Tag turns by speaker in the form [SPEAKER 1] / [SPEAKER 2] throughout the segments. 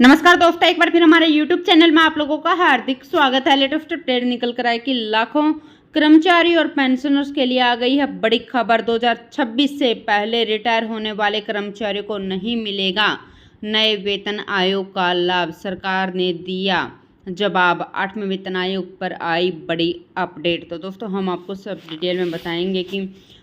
[SPEAKER 1] नमस्कार दोस्तों, एक बार फिर हमारे YouTube चैनल में आप लोगों का हार्दिक स्वागत है। लेटेस्ट अपडेट निकल कर आए कि लाखों कर्मचारी और पेंशनर्स के लिए आ गई है बड़ी खबर। 2026 से पहले रिटायर होने वाले कर्मचारियों को नहीं मिलेगा नए वेतन आयोग का लाभ, सरकार ने दिया जवाब। 8वें वेतन आयोग पर आई बड़ी अपडेट। तो दोस्तों हम आपको सब डिटेल में बताएंगे कि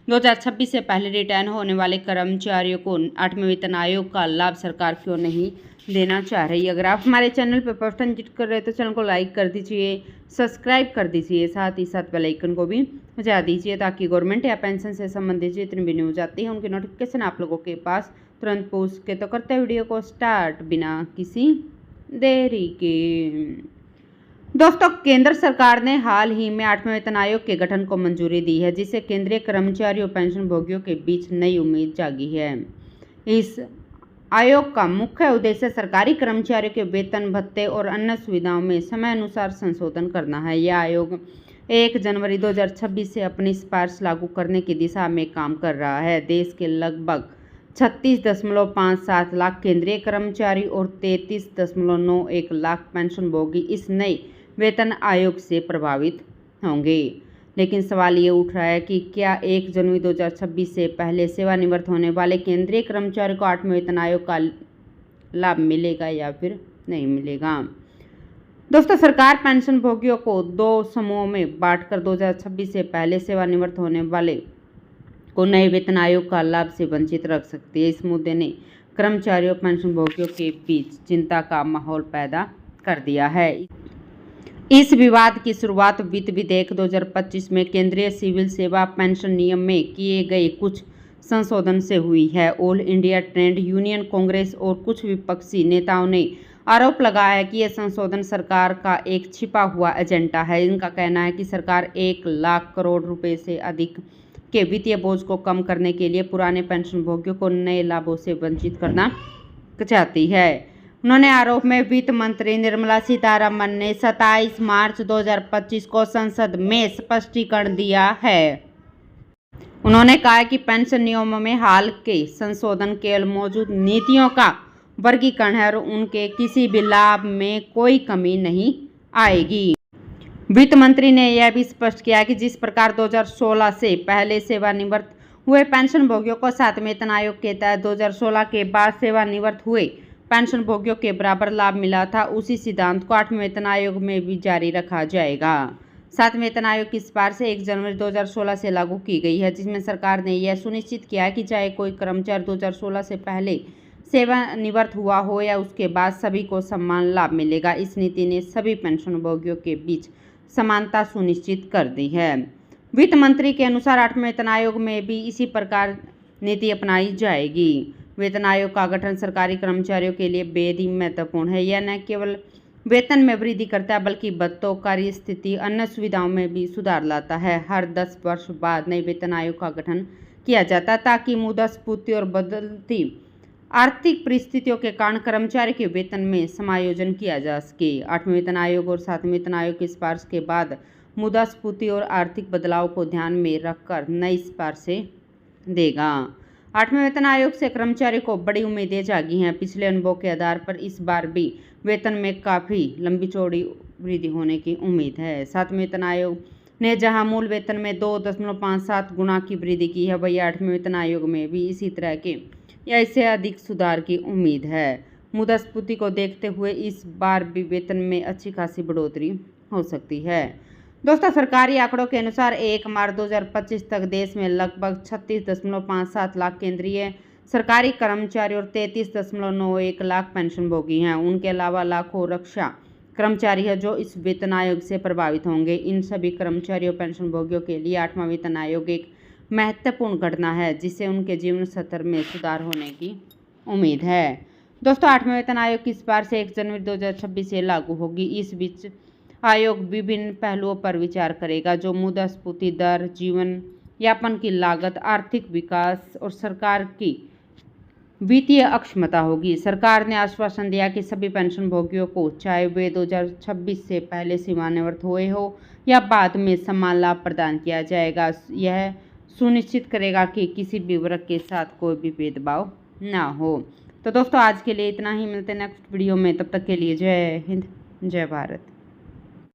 [SPEAKER 1] 2026 से पहले रिटायर होने वाले कर्मचारियों को 8वें वेतन आयोग का लाभ सरकार क्यों नहीं देना चाह रही है। अगर आप हमारे चैनल पर फर्स्ट टाइम विजिट कर रहे हैं तो चैनल को लाइक कर दीजिए, सब्सक्राइब कर दीजिए, साथ ही साथ बेल आइकन को भी बजा दीजिए ताकि गवर्नमेंट या पेंशन से संबंधित जितनी भी न्यूज आती है उनकी नोटिफिकेशन आप लोगों के पास तुरंत पहुंच सके। तो करते हैं वीडियो को स्टार्ट बिना किसी देरी के। दोस्तों, केंद्र सरकार ने हाल ही में 8वें वेतन आयोग के गठन को मंजूरी दी है, जिससे केंद्रीय कर्मचारी और पेंशन भोगियों के बीच नई उम्मीद जागी है। इस आयोग का मुख्य उद्देश्य सरकारी कर्मचारियों के वेतन, भत्ते और अन्य सुविधाओं में समय अनुसार संशोधन करना है। यह आयोग 1 जनवरी 2026 से अपनी सिफारिश लागू करने की दिशा में काम कर रहा है। देश के लगभग 36.57 लाख केंद्रीय कर्मचारी और 33.91 लाख पेंशन भोगी इस नए वेतन आयोग से प्रभावित होंगे। लेकिन सवाल ये उठ रहा है कि क्या 1 जनवरी 2026 से पहले सेवानिवृत्त होने वाले केंद्रीय कर्मचारियों को 8वें वेतन आयोग का लाभ मिलेगा या फिर नहीं मिलेगा। दोस्तों, सरकार पेंशन भोगियों को 2 समूहों में बांटकर 2026 से पहले सेवानिवृत्त होने वाले को नए वेतन आयोग का लाभ से वंचित रख सकती है। इस मुद्दे ने कर्मचारियों और पेंशन भोगियों के बीच चिंता का माहौल पैदा कर दिया है। इस विवाद की शुरुआत वित्त विधेयक 2025 में केंद्रीय सिविल सेवा पेंशन नियम में किए गए कुछ संशोधन से हुई है। All India trade union Congress और कुछ विपक्षी नेताओं ने आरोप लगाया है कि यह संशोधन सरकार का एक छिपा हुआ एजेंडा है। इनका कहना है कि सरकार 1 लाख करोड़ रुपए से अधिक के वित्तीय बोझ को कम करने के लिए पुराने पेंशन भोगियों को नए लाभों से वंचित करना चाहती है। उन्होंने आरोप में वित्त मंत्री निर्मला सीतारमण ने 27 मार्च 2025 को संसद में स्पष्टीकरण दिया है। उन्होंने कहा कि पेंशन नियमों में हाल के संशोधन केवल मौजूद नीतियों का वर्गीकरण है और उनके किसी भी लाभ में कोई कमी नहीं आएगी। वित्त मंत्री ने यह भी स्पष्ट किया कि जिस प्रकार 2016 से पहले सेवानिवृत्त हुए पेंशन भोगियों को 7वें वेतन आयोग के तहत 2016 के बाद सेवानिवृत्त हुए पेंशन भोगियों के बराबर लाभ मिला था, उसी सिद्धांत को 8वें वेतन आयोग में भी जारी रखा जाएगा। 7वें वेतन आयोग की सिफारिश 1 जनवरी 2016 से लागू की गई है, जिसमें सरकार ने यह सुनिश्चित किया कि चाहे कोई कर्मचारी 2016 से पहले सेवानिवृत्त हुआ हो या उसके बाद, सभी को समान लाभ मिलेगा। इस नीति ने सभी पेंशन भोगियों के बीच समानता सुनिश्चित कर दी है। वित्त मंत्री के अनुसार 8वें वेतन आयोग में भी इसी प्रकार नीति अपनाई जाएगी। वेतन आयोग का गठन सरकारी कर्मचारियों के लिए बेहद ही महत्वपूर्ण है। यह न केवल वेतन में वृद्धि करता है बल्कि भत्तों, कार्य स्थिति, अन्य सुविधाओं में भी सुधार लाता है। हर 10 वर्ष बाद नए वेतन आयोग का गठन किया जाता है ताकि मुद्रास्फीति और बदलती आर्थिक परिस्थितियों के कारण कर्मचारी के वेतन में समायोजन किया जा सके। 8वें वेतन आयोग और 7वें वेतन आयोग की सिफारिश के बाद मुद्रास्फीति और आर्थिक बदलाव को ध्यान में रखकर नई सिफारिशें देगा। 8वें वेतन आयोग से कर्मचारी को बड़ी उम्मीदें जागी हैं। पिछले अनुभव के आधार पर इस बार भी वेतन में काफ़ी लंबी चौड़ी वृद्धि होने की उम्मीद है। 7वें वेतन आयोग ने जहां मूल वेतन में 2.57 गुना की वृद्धि की है, वही 8वें वेतन आयोग में भी इसी तरह के या इससे अधिक सुधार की उम्मीद है। मुद्रास्फीति को देखते हुए इस बार भी वेतन में अच्छी खासी बढ़ोतरी हो सकती है। दोस्तों, सरकारी आंकड़ों के अनुसार 1 मार्च 2025 तक देश में लगभग 36.57 लाख केंद्रीय सरकारी कर्मचारी और 33.91 लाख पेंशन भोगी हैं। उनके अलावा लाखों रक्षा कर्मचारी हैं जो इस वेतन आयोग से प्रभावित होंगे। इन सभी कर्मचारियों और पेंशन भोगियों के लिए 8वां वेतन आयोग एक महत्वपूर्ण घटना है, जिससे उनके जीवन स्तर में सुधार होने की उम्मीद है। दोस्तों, 8वें वेतन आयोग की सिफारिश 1 जनवरी 2026 से लागू होगी। इस बीच आयोग विभिन्न पहलुओं पर विचार करेगा, जो मुद्रास्फीति दर, जीवन यापन की लागत, आर्थिक विकास और सरकार की वित्तीय अक्षमता होगी। सरकार ने आश्वासन दिया कि सभी पेंशन भोगियों को, चाहे वे 2026 से पहले सेवानिवृत्त हुए हो या बाद में, समान लाभ प्रदान किया जाएगा। यह सुनिश्चित करेगा कि किसी भी वर्ग के साथ कोई भी भेदभाव ना हो। तो दोस्तों आज के लिए इतना ही, मिलते हैं नेक्स्ट वीडियो में, तब तक के लिए जय हिंद जय भारत।